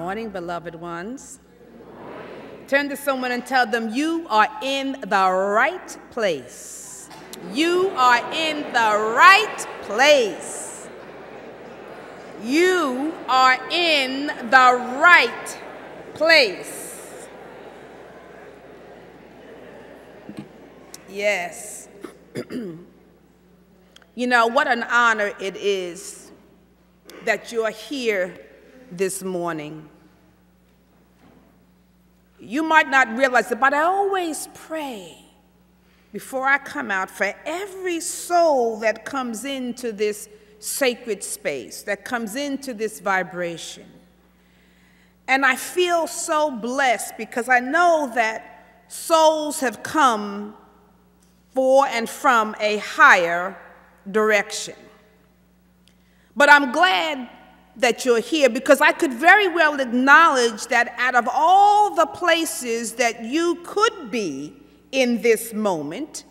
morning, beloved ones. Turn to someone and tell them, you are in the right place. You are in the right place. You are in the right place. Yes. You know, what an honor it is that you are here this morning. You might not realize it, but I always pray before I come out for every soul that comes into this sacred space, that comes into this vibration. And I feel so blessed because I know that souls have come for and from a higher direction. But I'm glad that you're here because I could very well acknowledge that out of all the places that you could be in this moment,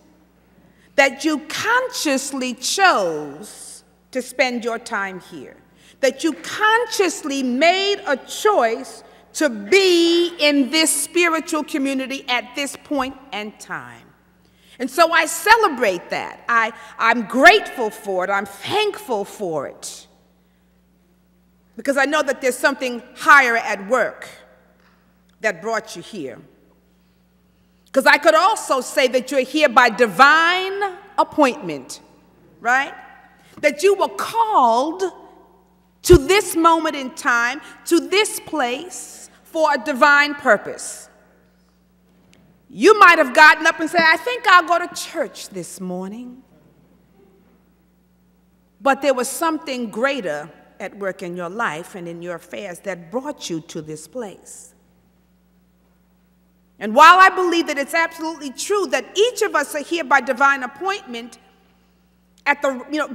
that you consciously chose to spend your time here, that you consciously made a choice to be in this spiritual community at this point in time. And so I celebrate that. I'm grateful for it. I'm thankful for it. Because I know that there's something higher at work that brought you here. Because I could also say that you're here by divine appointment, right? That you were called to this moment in time, to this place, for a divine purpose. You might have gotten up and said, I think I'll go to church this morning. But there was something greater at work in your life and in your affairs that brought you to this place. And while I believe that it's absolutely true that each of us are here by divine appointment,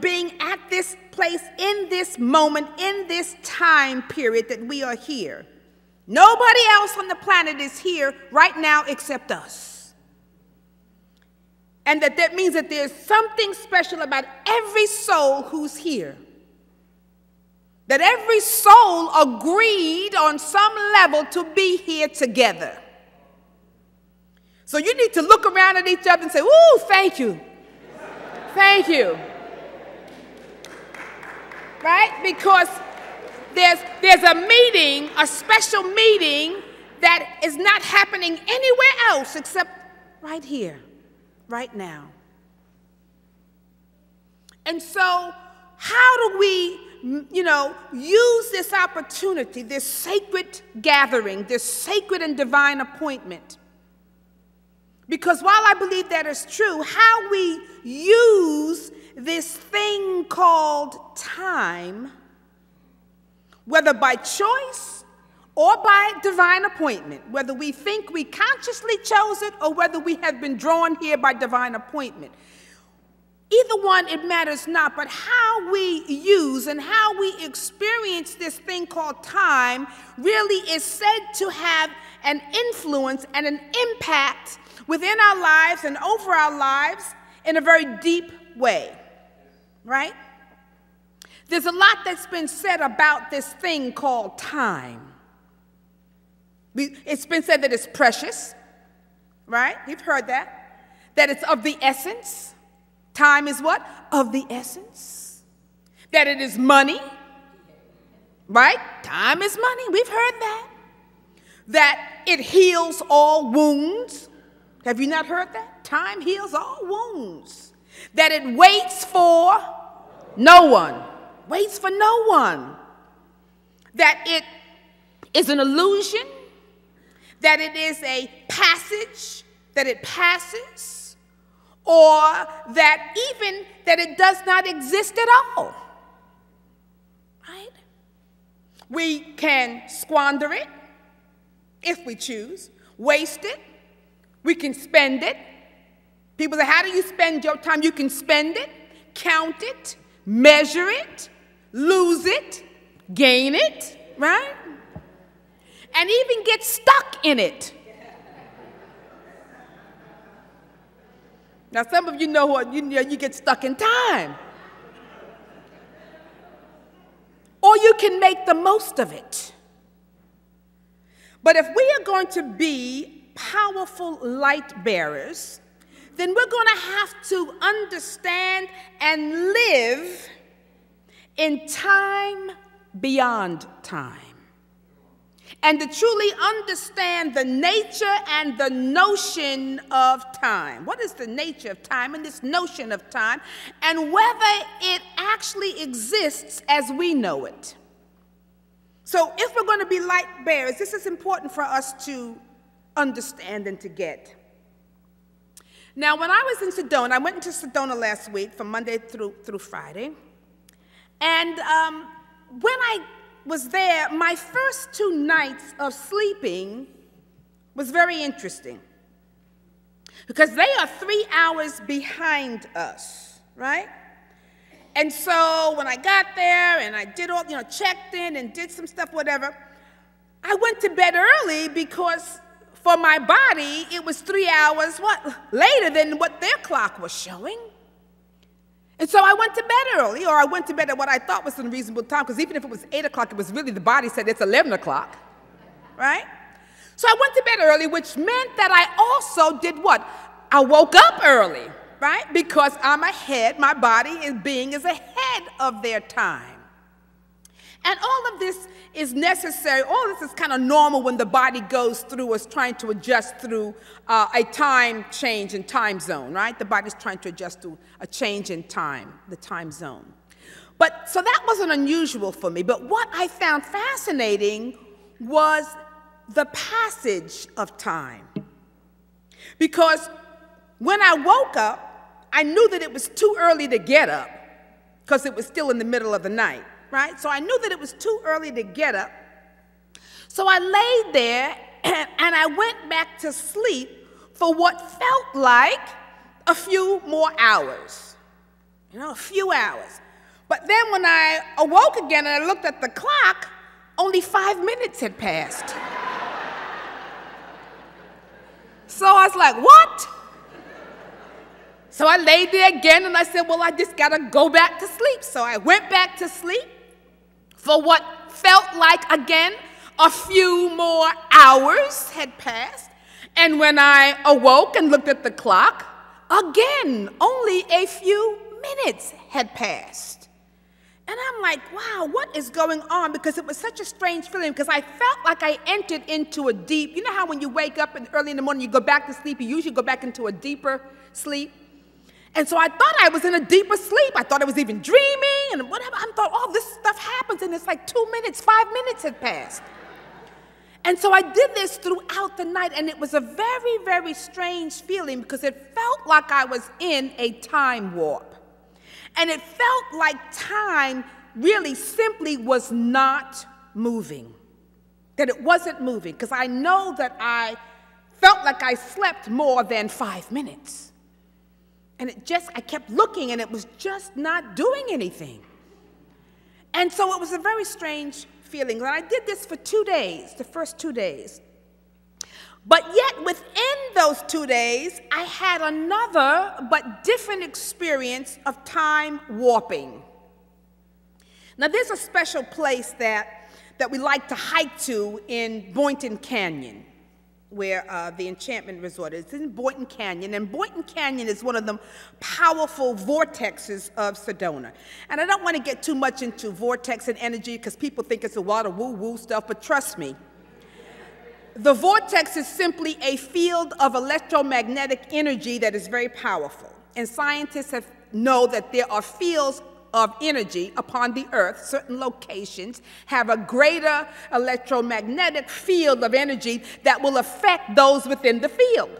being at this place in this moment, in this time period that we are here, nobody else on the planet is here right now except us. And that means that there's something special about every soul who's here. That every soul agreed on some level to be here together. So you need to look around at each other and say, ooh, thank you. Thank you. Right? Because there's a meeting, a special meeting that is not happening anywhere else except right here, right now. And so how do we use this opportunity, this sacred gathering, this sacred and divine appointment? Because while I believe that is true, how we use this thing called time, whether by choice or by divine appointment, whether we think we consciously chose it or whether we have been drawn here by divine appointment, either one, it matters not, but how we use and how we experience this thing called time really is said to have an influence and an impact within our lives and over our lives in a very deep way, right? There's a lot that's been said about this thing called time. It's been said that it's precious, right? You've heard that. That it's of the essence. Time is what? Of the essence. That it is money, right? Time is money. We've heard that. That it heals all wounds. Have you not heard that? Time heals all wounds. That it waits for no one. Waits for no one. That it is an illusion. That it is a passage. That it passes. Or that even that it does not exist at all. Right? We can squander it if we choose, waste it. We can spend it. People say, how do you spend your time? You can spend it, count it, measure it, lose it, gain it, right? And even get stuck in it. Now, some of you know what you get stuck in time. Or you can make the most of it. But if we are going to be powerful light bearers, then we're going to have to understand and live in time beyond time. And to truly understand the nature and the notion of time. What is the nature of time and this notion of time, and whether it actually exists as we know it. So if we're going to be light bearers, this is important for us to understand and to get. Now, when I was in Sedona, I went into Sedona last week from Monday through Friday. And when I was there, my first 2 nights of sleeping was very interesting. Because they are 3 hours behind us, right? And so when I got there and I did all, checked in and did some stuff, whatever, I went to bed early because for my body, it was 3 hours, later than what their clock was showing. And so I went to bed early, or I went to bed at what I thought was a reasonable time, because even if it was 8 o'clock, it was really, the body said it's 11 o'clock, right? So I went to bed early, which meant that I also did what? I woke up early, right? Because I'm ahead, my body is ahead of their time. And all of this is necessary. All of this is kind of normal when the body goes through, is trying to adjust through a time change in time zone, right? The body's trying to adjust to a change in time, the time zone. But so that wasn't unusual for me. But what I found fascinating was the passage of time. Because when I woke up, I knew that it was too early to get up because it was still in the middle of the night. Right? So I knew that it was too early to get up. So I laid there and I went back to sleep for what felt like a few more hours. A few hours. But then when I awoke again and I looked at the clock, only 5 minutes had passed. So I was like, what? So I laid there again and I said, well, I just got to go back to sleep. So I went back to sleep for what felt like, again, a few more hours had passed. And when I awoke and looked at the clock, again, only a few minutes had passed. And I'm like, wow, what is going on? Because it was such a strange feeling, because I felt like I entered into a deep, you know how when you wake up early in the morning, you go back to sleep, you usually go back into a deeper sleep? And so I thought I was in a deeper sleep. I thought I was even dreaming and whatever. I thought, oh, this stuff happens, and it's like 2 minutes, 5 minutes had passed. And so I did this throughout the night, and it was a very, very strange feeling, because it felt like I was in a time warp. And it felt like time really simply was not moving, that it wasn't moving, because I know that I felt like I slept more than 5 minutes. And I kept looking, and it was just not doing anything. And so it was a very strange feeling. And I did this for 2 days, the first 2 days. But yet within those 2 days, I had another but different experience of time warping. Now, there's a special place that we like to hike to in Boynton Canyon, where the Enchantment Resort is. It's in Boynton Canyon, and Boynton Canyon is one of the powerful vortexes of Sedona. And I don't want to get too much into vortex and energy, because people think it's a lot of woo-woo stuff, but trust me, the vortex is simply a field of electromagnetic energy that is very powerful. And scientists know that there are fields of energy upon the earth. Certain locations have a greater electromagnetic field of energy that will affect those within the field.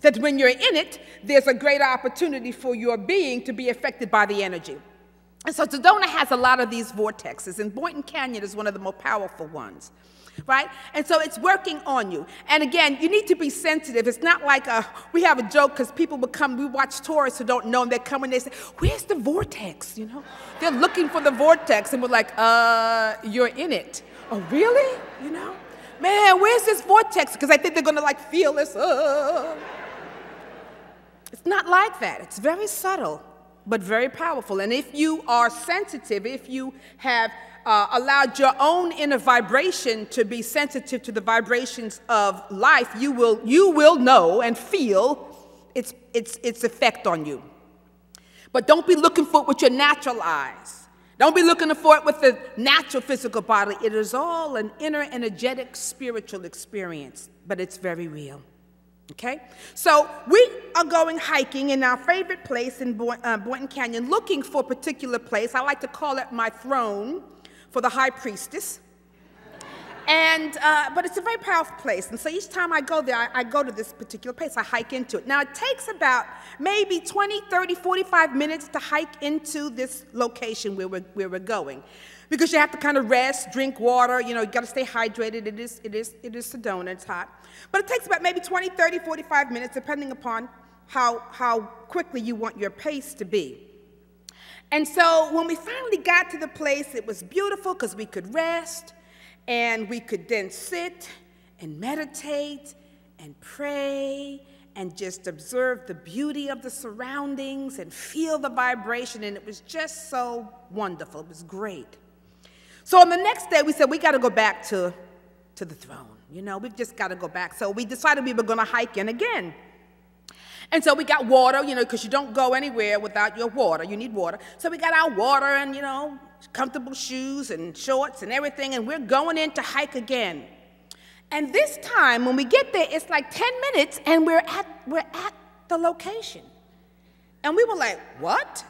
That when you're in it, there's a greater opportunity for your being to be affected by the energy. And so Sedona has a lot of these vortexes, and Boynton Canyon is one of the more powerful ones. Right? And so it's working on you. And again, you need to be sensitive. It's not like we have a joke, because people would come, we watch tourists who don't know, and they come and they say, where's the vortex? They're looking for the vortex, and we're like, you're in it. Oh, really? Man, where's this vortex? Because I think they're going to feel this. It's not like that. It's very subtle, but very powerful. And if you are sensitive, if you have allowed your own inner vibration to be sensitive to the vibrations of life, you will know and feel its effect on you. But don't be looking for it with your natural eyes. Don't be looking for it with the natural physical body. It is all an inner, energetic, spiritual experience, but it's very real. Okay? So we are going hiking in our favorite place in Boynton Canyon, looking for a particular place. I like to call it my throne for the high priestess. And, but it's a very powerful place. And so each time I go there, I go to this particular place. I hike into it. Now, it takes about maybe 20, 30, 45 minutes to hike into this location where we're going. Because you have to kind of rest, drink water, you got to stay hydrated. It is Sedona, it's hot. But it takes about maybe 20, 30, 45 minutes, depending upon how quickly you want your pace to be. And so when we finally got to the place, it was beautiful because we could rest. And we could then sit and meditate and pray and just observe the beauty of the surroundings and feel the vibration. And it was just so wonderful. It was great. So on the next day, we said, we got to go back to the throne. We've just got to go back. So we decided we were going to hike in again. And so we got water, because you don't go anywhere without your water. You need water. So we got our water and, comfortable shoes and shorts and everything, and we're going in to hike again. And this time, when we get there, it's like 10 minutes, and we're at the location. And we were like, what?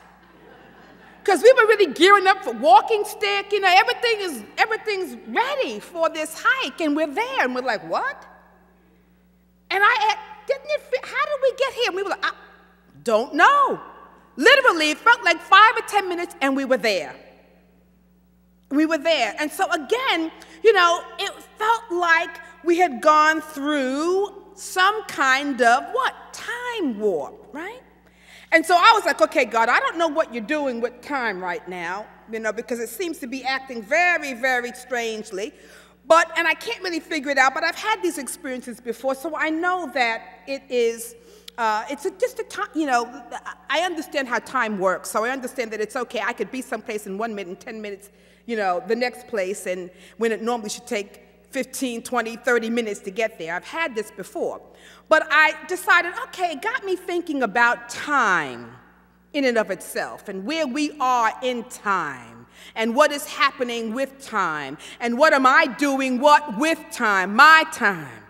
Because we were really gearing up for walking stick, everything's ready for this hike, and we're there, and we're like, what? And how did we get here? And we were like, I don't know. Literally, it felt like 5 or 10 minutes, and we were there. We were there. And so again, it felt like we had gone through some kind of, time warp, right? And so I was like, okay, God, I don't know what you're doing with time right now, because it seems to be acting very, very strangely. And I can't really figure it out, but I've had these experiences before, so I know that it is, just a time, I understand how time works, so I understand that it's okay. I could be someplace in 1 minute, and 10 minutes, the next place, and when it normally should take 15, 20, 30 minutes to get there. I've had this before. But I decided, okay, it got me thinking about time in and of itself, and where we are in time, and what is happening with time, and what am I doing with time, my time,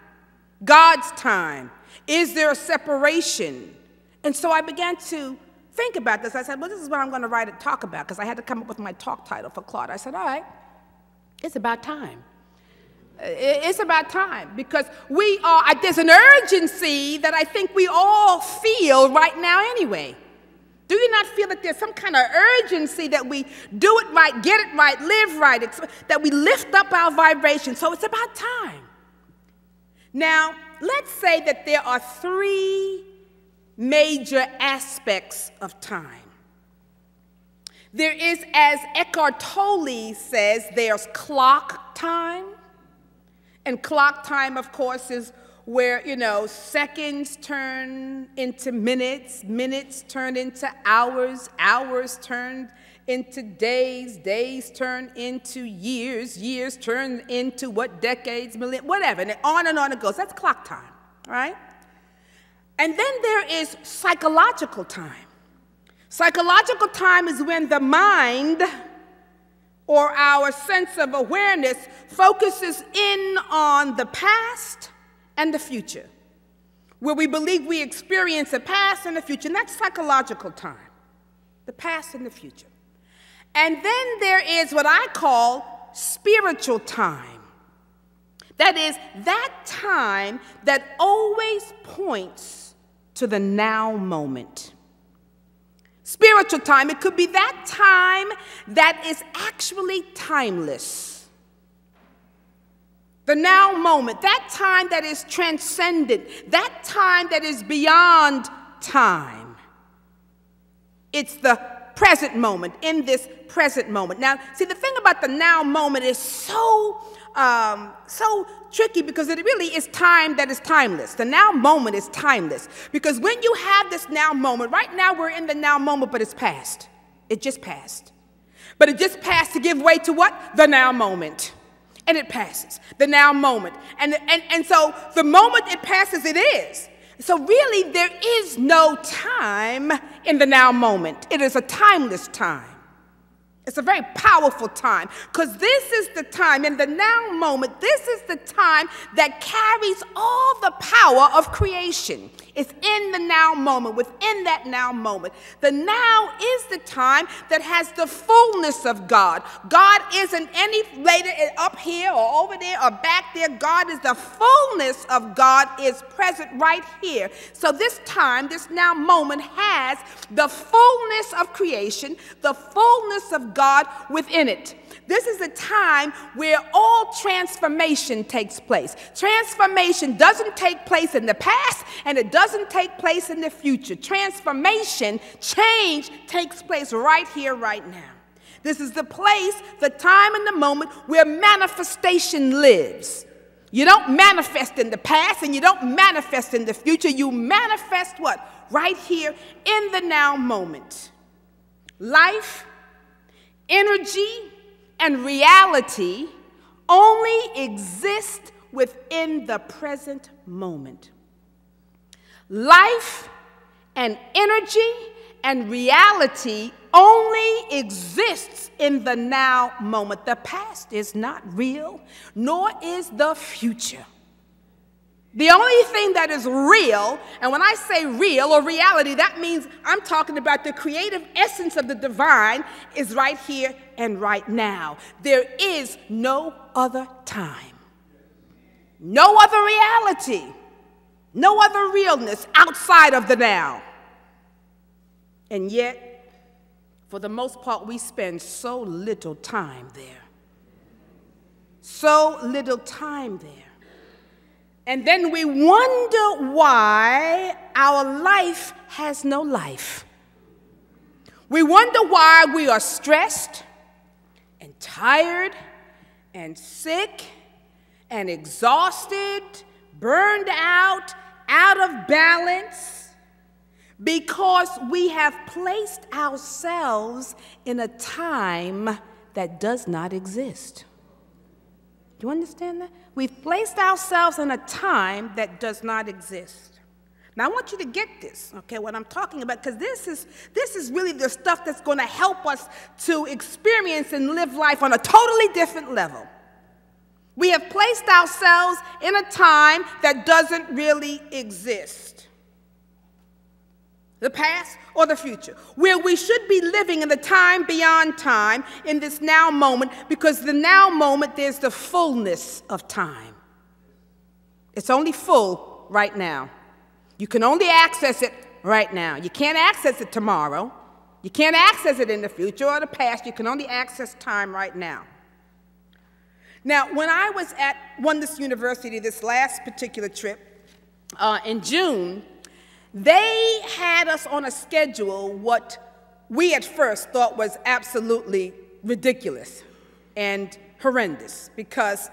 God's time. Is there a separation? And so I began to think about this. I said, well, this is what I'm going to talk about, because I had to come up with my talk title for Claude. I said, all right, it's about time. It's about time, because there's an urgency that I think we all feel right now anyway. Do you not feel that there's some kind of urgency that we do it right, get it right, live right, that we lift up our vibration? So it's about time. Now, let's say that there are 3 major aspects of time. There is, as Eckhart Tolle says, there's clock time. And clock time, of course, is where, seconds turn into minutes, minutes turn into hours, hours turn into days, days turn into years, years turn into decades, millennia, whatever, and on it goes. That's clock time, right? And then there is psychological time. Psychological time is when the mind, or our sense of awareness, focuses in on the past and the future, where we believe we experience the past and the future, and that's psychological time, the past and the future. And then there is what I call spiritual time. That is that time that always points to the now moment. Spiritual time, it could be that time that is actually timeless. The now moment, that time that is transcendent, that time that is beyond time. It's the present moment, in this present moment. Now, see, the thing about the now moment is so tricky, because it really is time that is timeless. The now moment is timeless, because when you have this now moment, right now we're in the now moment, but it's past. It just passed. But it just passed to give way to what? The now moment. And it passes, the now moment. And so the moment it passes, it is. So really, there is no time in the now moment. It is a timeless time. It's a very powerful time, because this is the time, in the now moment, this is the time that carries all the power of creation. It's in the now moment, within that now moment. The now is the time that has the fullness of God. God isn't any later up here or over there or back there. God is the fullness of God is present right here. So this time, this now moment has the fullness of creation, the fullness of God within it. This is a time where all transformation takes place. Transformation doesn't take place in the past, and it doesn't take place in the future. Transformation, change, takes place right here, right now. This is the place, the time and the moment where manifestation lives. You don't manifest in the past, and you don't manifest in the future. You manifest what? Right here in the now moment. Life, energy, and reality only exist within the present moment. Life and energy and reality only exists in the now moment. The past is not real, nor is the future. The only thing that is real, and when I say real or reality, that means I'm talking about the creative essence of the divine, is right here and right now. There is no other time, no other reality, no other realness outside of the now. And yet, for the most part, we spend so little time there. So little time there. And then we wonder why our life has no life. We wonder why we are stressed and tired and sick and exhausted, burned out of balance, because we have placed ourselves in a time that does not exist. Do you understand that? We've placed ourselves in a time that does not exist. Now, I want you to get this, okay, what I'm talking about, because this is really the stuff that's going to help us to experience and live life on a totally different level. We have placed ourselves in a time that doesn't really exist. The past or the future, where we should be living in the time beyond time, in this now moment, because the now moment, there's the fullness of time. It's only full right now. You can only access it right now. You can't access it tomorrow. You can't access it in the future or the past. You can only access time right now. Now, when I was at Oneness University this last particular trip in June, they had us on a schedule what we at first thought was absolutely ridiculous and horrendous, because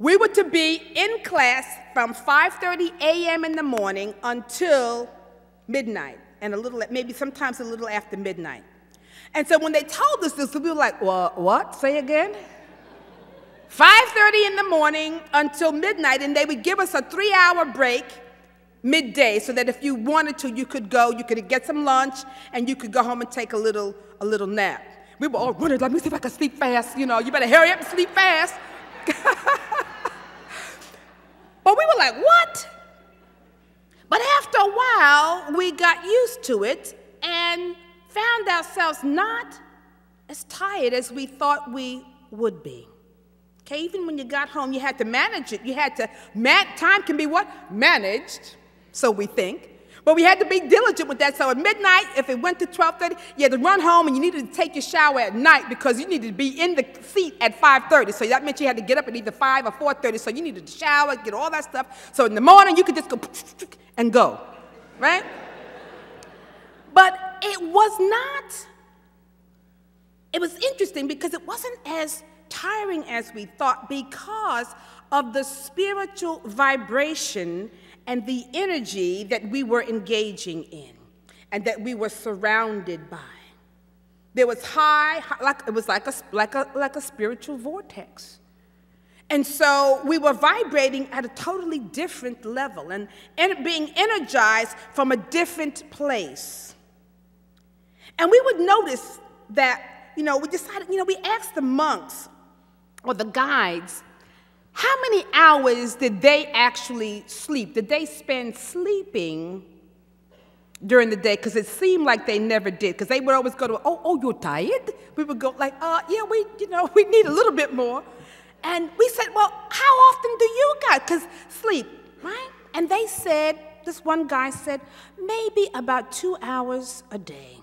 we were to be in class from 5:30 a.m. in the morning until midnight, and maybe sometimes a little after midnight. And so when they told us this, we were like, well, what? Say again? 5:30 in the morning until midnight, and they would give us a 3-hour break midday, so that if you wanted to, you could get some lunch, and you could go home and take a little nap. We were all running, let me see if I can sleep fast. You better hurry up and sleep fast. But we were like, what? But after a while, we got used to it and found ourselves not as tired as we thought we would be. Okay, even when you got home, you had to manage it. Time can be what? Managed. So we think. But we had to be diligent with that. So at midnight, if it went to 12:30, you had to run home, and you needed to take your shower at night, because you needed to be in the seat at 5:30. So that meant you had to get up at either 5 or 4:30. So you needed to shower, get all that stuff. So in the morning, you could just go and go, right? But it was interesting, because it wasn't as tiring as we thought, because of the spiritual vibration and the energy that we were engaging in and that we were surrounded by. There was it was like a spiritual vortex. And so we were vibrating at a totally different level and being energized from a different place. And we would notice that, we decided, we asked the monks or the guides, how many hours did they actually sleep? Did they spend sleeping during the day? Because it seemed like they never did. Because they would always go to, oh, you're tired? We would go like, yeah, we need a little bit more. And we said, well, how often do you guys sleep, right? And they said, this one guy said, maybe about 2 hours a day.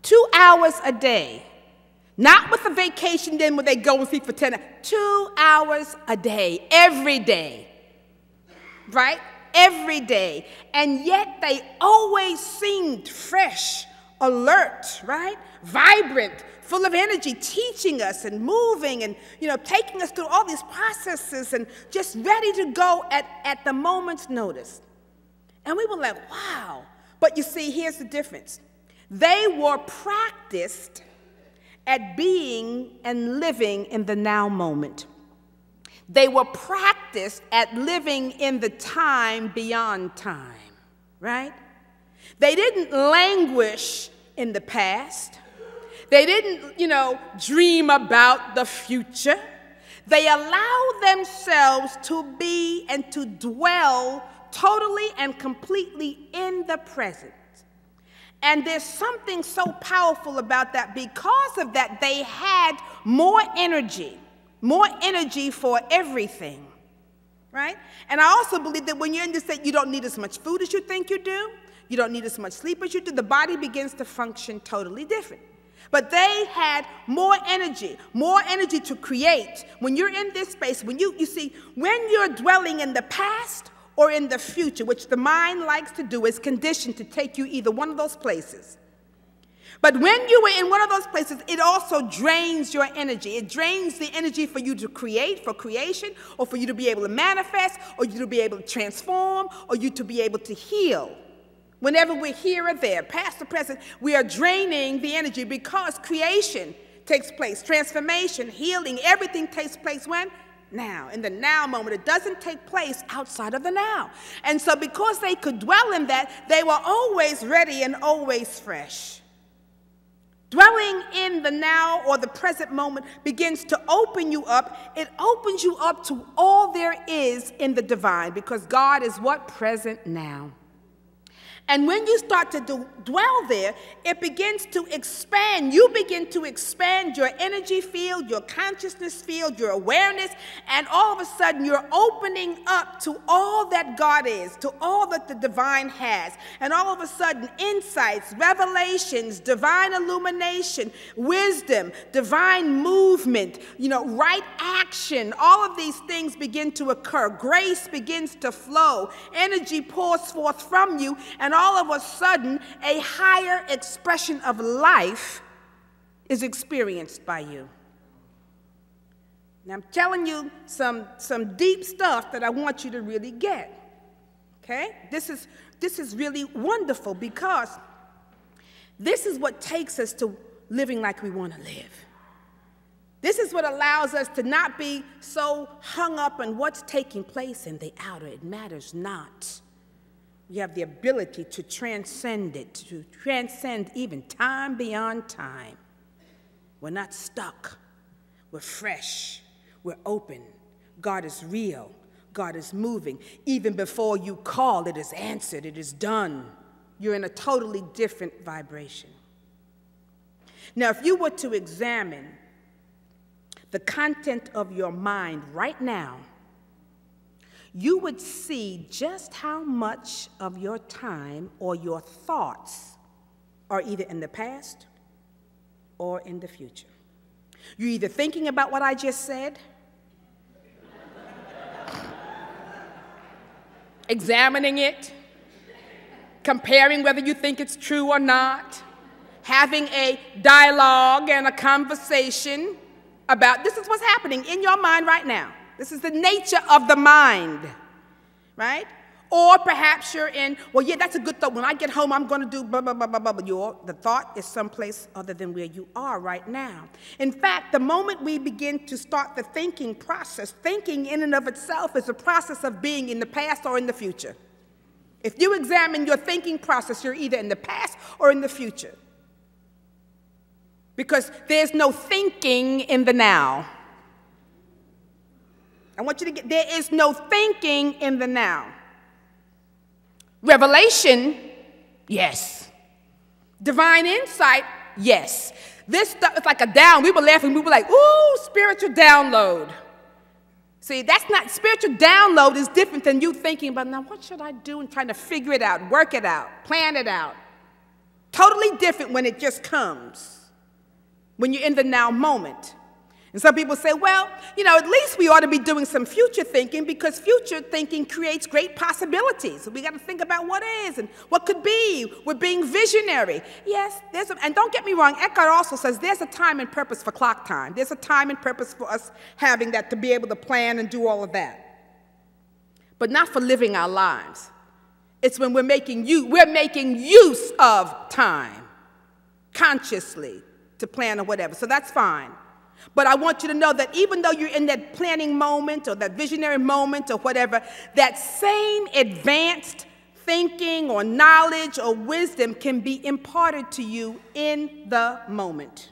2 hours a day. Not with a vacation then when they go and sleep for 10 hours. 2 hours a day, every day, right? Every day. And yet they always seemed fresh, alert, right? Vibrant, full of energy, teaching us and moving and, taking us through all these processes and just ready to go at the moment's notice. And we were like, wow. But you see, here's the difference. They were practiced at being and living in the now moment. They were practiced at living in the time beyond time, right? They didn't languish in the past. They didn't, dream about the future. They allowed themselves to be and to dwell totally and completely in the present. And there's something so powerful about that. Because of that, they had more energy for everything, right? And I also believe that when you're in this state, you don't need as much food as you think you do. You don't need as much sleep as you do. The body begins to function totally different. But they had more energy to create. When you're in this space, when you see, when you're dwelling in the past or in the future, which the mind likes to do, is conditioned to take you either one of those places. But when you were in one of those places, it also drains your energy. It drains the energy for you to create, for creation, or for you to be able to manifest, or you to be able to transform, or you to be able to heal. Whenever we're here or there, past or present, we are draining the energy because creation takes place, transformation, healing, everything takes place when? Now, in the now moment. It doesn't take place outside of the now. And so because they could dwell in that, they were always ready and always fresh. Dwelling in the now or the present moment begins to open you up. It opens you up to all there is in the divine, because God is what? Present now. And when you start to dwell there, it begins to expand. You begin to expand your energy field, your consciousness field, your awareness, and all of a sudden you're opening up to all that God is, to all that the divine has. And all of a sudden, insights, revelations, divine illumination, wisdom, divine movement, right action, all of these things begin to occur. Grace begins to flow. Energy pours forth from you, and all of a sudden, a higher expression of life is experienced by you. Now, I'm telling you some deep stuff that I want you to really get, okay? This is really wonderful, because this is what takes us to living like we want to live. This is what allows us to not be so hung up on what's taking place in the outer. It matters not. You have the ability to transcend it, to transcend even time beyond time. We're not stuck. We're fresh. We're open. God is real. God is moving. Even before you call, it is answered. It is done. You're in a totally different vibration. Now, if you were to examine the content of your mind right now, you would see just how much of your time or your thoughts are either in the past or in the future. You're either thinking about what I just said, examining it, comparing whether you think it's true or not, having a dialogue and a conversation about this is what's happening in your mind right now. This is the nature of the mind, right? Or perhaps you're in, well, yeah, that's a good thought. When I get home, I'm going to do blah, blah, blah, blah, blah. But the thought is someplace other than where you are right now. In fact, the moment we begin to start the thinking process, thinking in and of itself is a process of being in the past or in the future. If you examine your thinking process, you're either in the past or in the future. Because there's no thinking in the now. I want you to get, there is no thinking in the now. Revelation, yes. Divine insight, yes. This stuff is like a down. We were laughing. We were like, ooh, spiritual download. See, that's not, spiritual download is different than you thinking about, now what should I do, and trying to figure it out, work it out, plan it out. Totally different when it just comes, when you're in the now moment. And some people say, well, you know, at least we ought to be doing some future thinking, because future thinking creates great possibilities. We got to think about what is and what could be. We're being visionary. Yes, and don't get me wrong, Eckhart also says there's a time and purpose for clock time. There's a time and purpose for us having that, to be able to plan and do all of that. But not for living our lives. It's when we're making use of time consciously to plan or whatever. So that's fine. But I want you to know that even though you're in that planning moment or that visionary moment or whatever, that same advanced thinking or knowledge or wisdom can be imparted to you in the moment.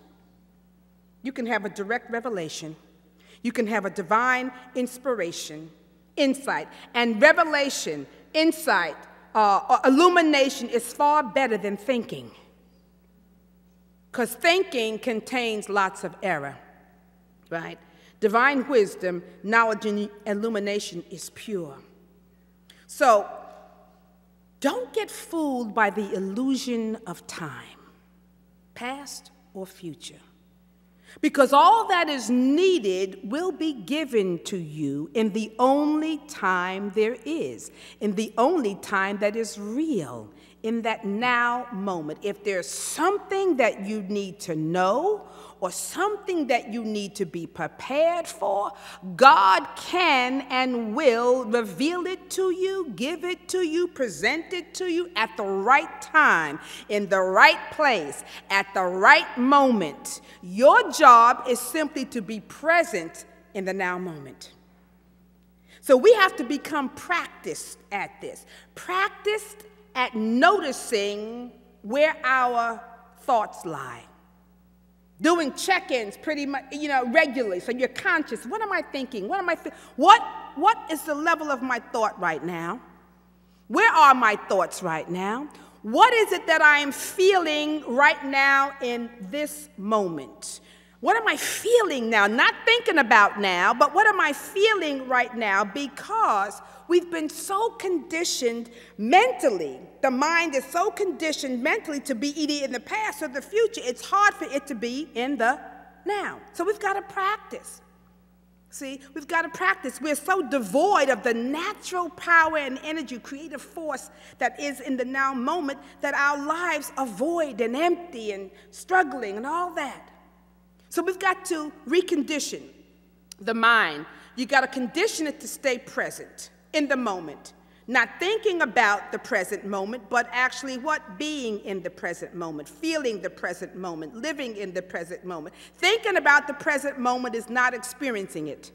You can have a direct revelation. You can have a divine inspiration, insight. And revelation, insight, or illumination is far better than thinking. Because thinking contains lots of error. Right? Divine wisdom, knowledge, and illumination is pure. So, don't get fooled by the illusion of time, past or future. Because all that is needed will be given to you in the only time there is, in the only time that is real, in that now moment. If there's something that you need to know or something that you need to be prepared for, God can and will reveal it to you, give it to you, present it to you at the right time, in the right place, at the right moment. Your job is simply to be present in the now moment. So we have to become practiced at this, practiced at noticing where our thoughts lie. Doing check-ins pretty much, regularly, so you're conscious. What am I thinking? What is the level of my thought right now? Where are my thoughts right now? What is it that I am feeling right now in this moment? What am I feeling now? Not thinking about now, but what am I feeling right now? Because we've been so conditioned mentally. The mind is so conditioned mentally to be either in the past or the future. It's hard for it to be in the now. So we've got to practice. See, we've got to practice. We're so devoid of the natural power and energy, creative force that is in the now moment, that our lives are void and empty and struggling and all that. So we've got to recondition the mind. You've got to condition it to stay present in the moment. Not thinking about the present moment, but actually what? Being in the present moment, feeling the present moment, living in the present moment. Thinking about the present moment is not experiencing it.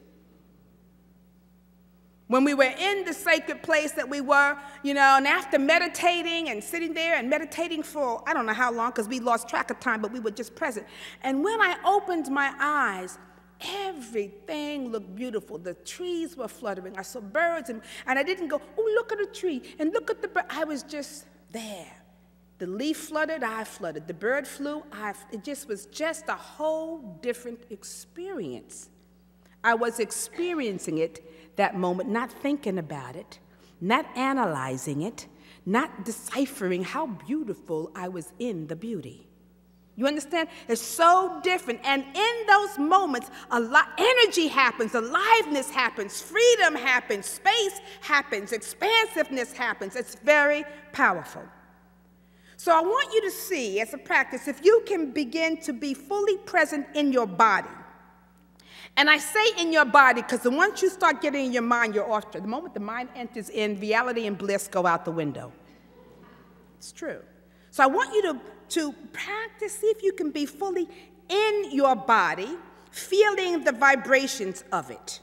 When we were in the sacred place that we were, and after meditating and sitting there and meditating for, I don't know how long, because we lost track of time, but we were just present. And when I opened my eyes, everything looked beautiful. The trees were fluttering. I saw birds, and I didn't go, oh, look at the tree, and look at the bird. I was just there. The leaf fluttered, I fluttered. The bird flew, it just was just a whole different experience. I was experiencing it that moment, not thinking about it, not analyzing it, not deciphering how beautiful I was in the beauty. You understand? It's so different. And in those moments, energy happens, aliveness happens, freedom happens, space happens, expansiveness happens. It's very powerful. So I want you to see, as a practice, if you can begin to be fully present in your body And I say in your body, because once you start getting in your mind, you're off track. The moment the mind enters in, reality and bliss go out the window. It's true. So I want you to practice, see if you can be fully in your body, feeling the vibrations of it.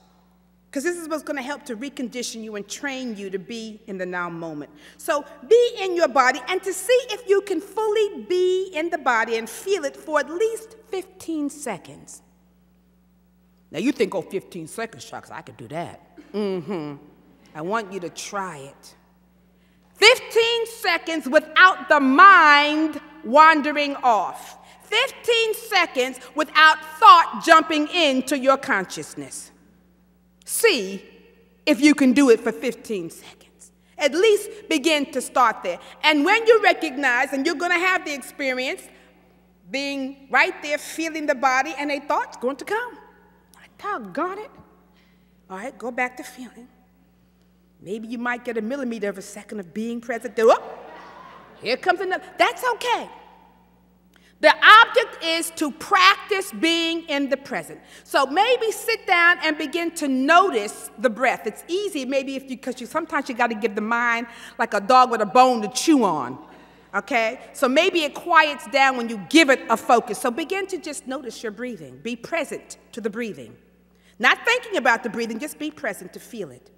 Because this is what's going to help to recondition you and train you to be in the now moment. So be in your body, and to see if you can fully be in the body and feel it for at least 15 seconds. Now you think, oh, 15 seconds, shucks, I could do that. I want you to try it. 15 seconds without the mind wandering off. 15 seconds without thought jumping into your consciousness. See if you can do it for 15 seconds. At least begin to start there. And when you recognize, and you're going to have the experience, being right there, feeling the body, and a thought's going to come. Doggone it. All right, go back to feeling. Maybe you might get a millimeter of a second of being present. Oh, here comes another. That's okay. The object is to practice being in the present. So maybe sit down and begin to notice the breath. It's easy, maybe because sometimes you got to give the mind like a dog with a bone to chew on. Okay? So maybe it quiets down when you give it a focus. So begin to just notice your breathing. Be present to the breathing. Not thinking about the breathing, just be present to feel it.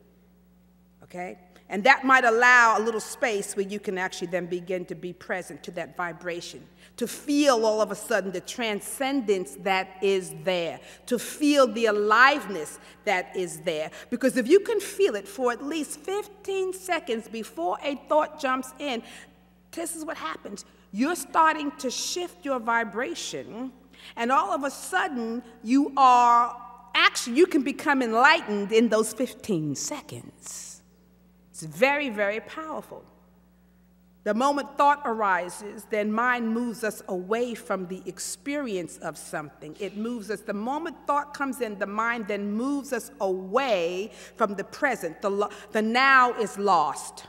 Okay? And that might allow a little space where you can actually then begin to be present to that vibration, to feel all of a sudden the transcendence that is there, to feel the aliveness that is there. Because if you can feel it for at least 15 seconds before a thought jumps in, this is what happens. You're starting to shift your vibration, and all of a sudden you can become enlightened in those 15 seconds. It's very, very powerful. The moment thought arises, then mind moves us away from the experience of something. It moves us. The moment thought comes in, the mind then moves us away from the present. The now is lost.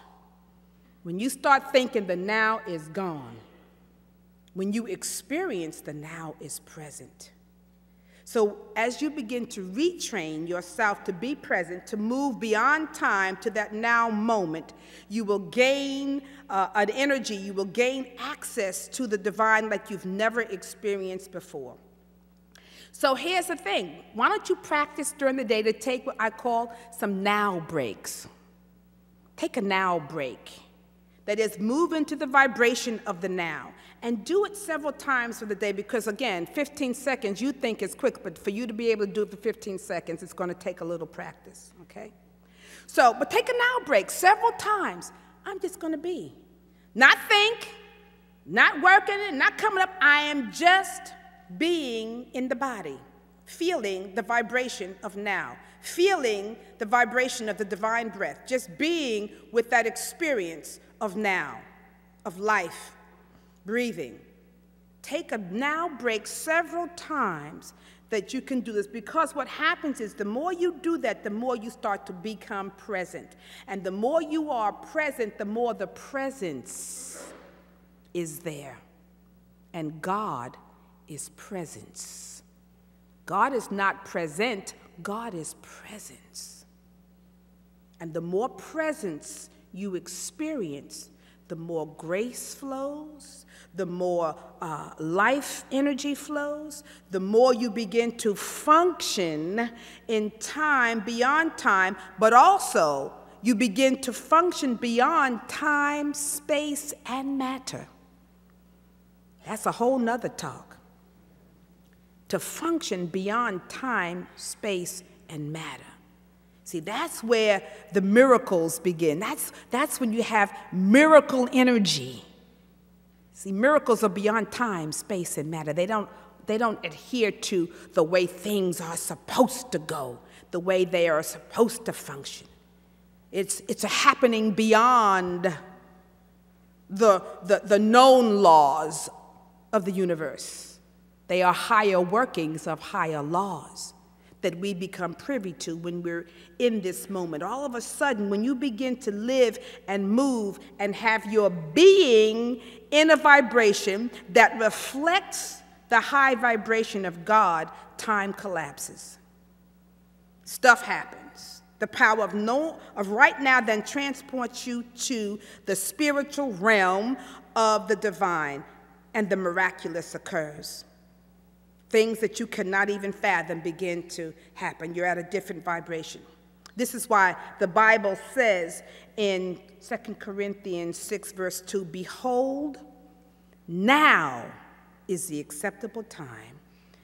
When you start thinking, the now is gone. When you experience, the now is present. So as you begin to retrain yourself to be present, to move beyond time to that now moment, you will gain an energy, you will gain access to the divine like you've never experienced before. So here's the thing. Why don't you practice during the day to take what I call some now breaks. Take a now break. That is, move into the vibration of the now. And do it several times for the day because, again, 15 seconds you think is quick, but for you to be able to do it for 15 seconds, it's going to take a little practice, okay? So, but take a now break several times. I'm just going to be. Not think, not working, not coming up. I am just being in the body, feeling the vibration of now, feeling the vibration of the divine breath, just being with that experience of now, of life. Breathing. Take a now break several times that you can do this, because what happens is the more you do that, the more you start to become present. And the more you are present, the more the presence is there. And God is presence. God is not present, God is presence. And the more presence you experience, the more grace flows, the more life energy flows, the more you begin to function in time, beyond time, but also you begin to function beyond time, space, and matter. That's a whole nother talk. To function beyond time, space, and matter. See, that's where the miracles begin. That's when you have miracle energy. See, miracles are beyond time, space, and matter. They don't adhere to the way things are supposed to go, the way they are supposed to function. It's a happening beyond the known laws of the universe. They are higher workings of higher laws that we become privy to when we're in this moment. All of a sudden, when you begin to live and move and have your being in a vibration that reflects the high vibration of God, time collapses. Stuff happens. The power of right now then transports you to the spiritual realm of the divine, and the miraculous occurs. Things that you cannot even fathom begin to happen. You're at a different vibration. This is why the Bible says in 2 Corinthians 6, verse 2, "Behold, now is the acceptable time,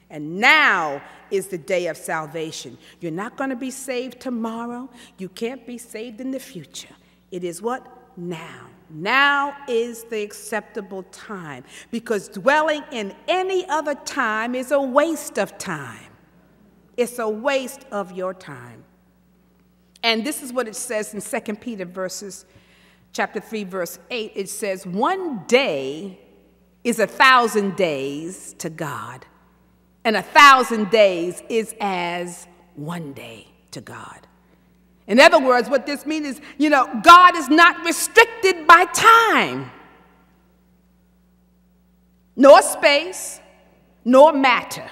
and now is the day of salvation." You're not going to be saved tomorrow. You can't be saved in the future. It is what? Now. Now is the acceptable time, because dwelling in any other time is a waste of time. It's a waste of your time. And this is what it says in 2 Peter chapter 3, verse 8. It says, "One day is 1,000 days to God, and 1,000 days is as one day to God." In other words, what this means is, God is not restricted by time, nor space, nor matter.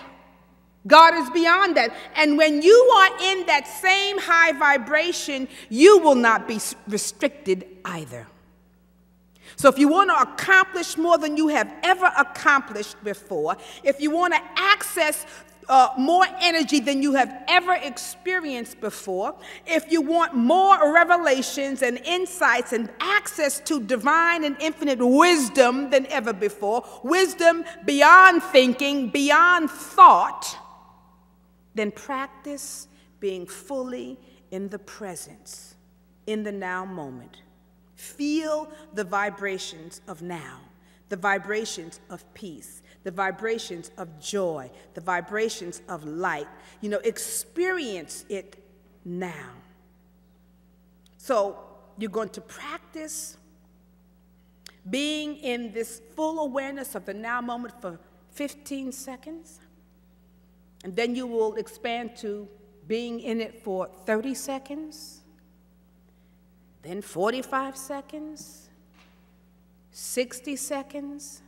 God is beyond that. And when you are in that same high vibration, you will not be restricted either. So if you want to accomplish more than you have ever accomplished before, if you want to access more energy than you have ever experienced before, if you want more revelations and insights and access to divine and infinite wisdom than ever before, wisdom beyond thinking, beyond thought, then practice being fully in the presence, in the now moment. Feel the vibrations of now, the vibrations of peace, the vibrations of joy, the vibrations of light. Experience it now. So you're going to practice being in this full awareness of the now moment for 15 seconds. And then you will expand to being in it for 30 seconds, then 45 seconds, 60 seconds,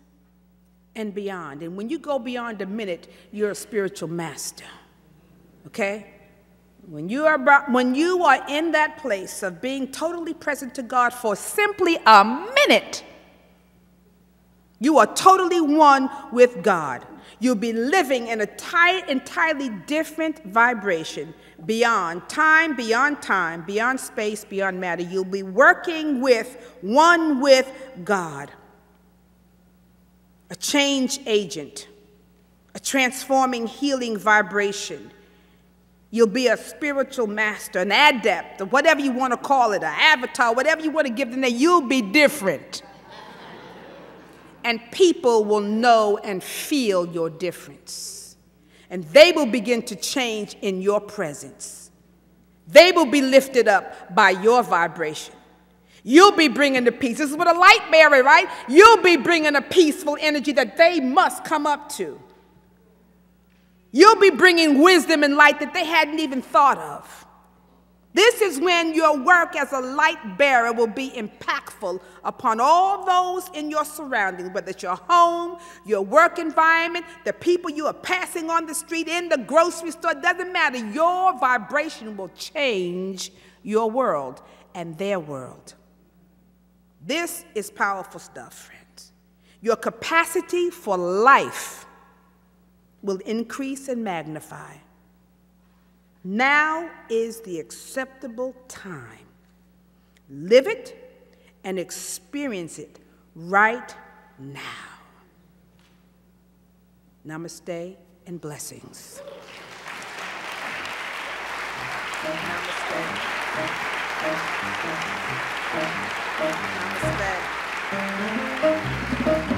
and beyond. And when you go beyond a minute, you're a spiritual master, okay? When you are in that place of being totally present to God for simply a minute, you are totally one with God. You'll be living in an entirely different vibration, beyond time, beyond space, beyond matter. You'll be working one with God, a change agent, a transforming, healing vibration. You'll be a spiritual master, an adept, or whatever you want to call it, an avatar, whatever you want to give the name. You'll be different. And people will know and feel your difference. And they will begin to change in your presence. They will be lifted up by your vibration. You'll be bringing the peace. This is what a light bearer, right? You'll be bringing a peaceful energy that they must come up to. You'll be bringing wisdom and light that they hadn't even thought of. This is when your work as a light bearer will be impactful upon all those in your surroundings, whether it's your home, your work environment, the people you are passing on the street, in the grocery store. It doesn't matter. Your vibration will change your world and their world. This is powerful stuff, friends. Your capacity for life will increase and magnify. Now is the acceptable time. Live it and experience it right now. Namaste and blessings. Namaste. Namaste.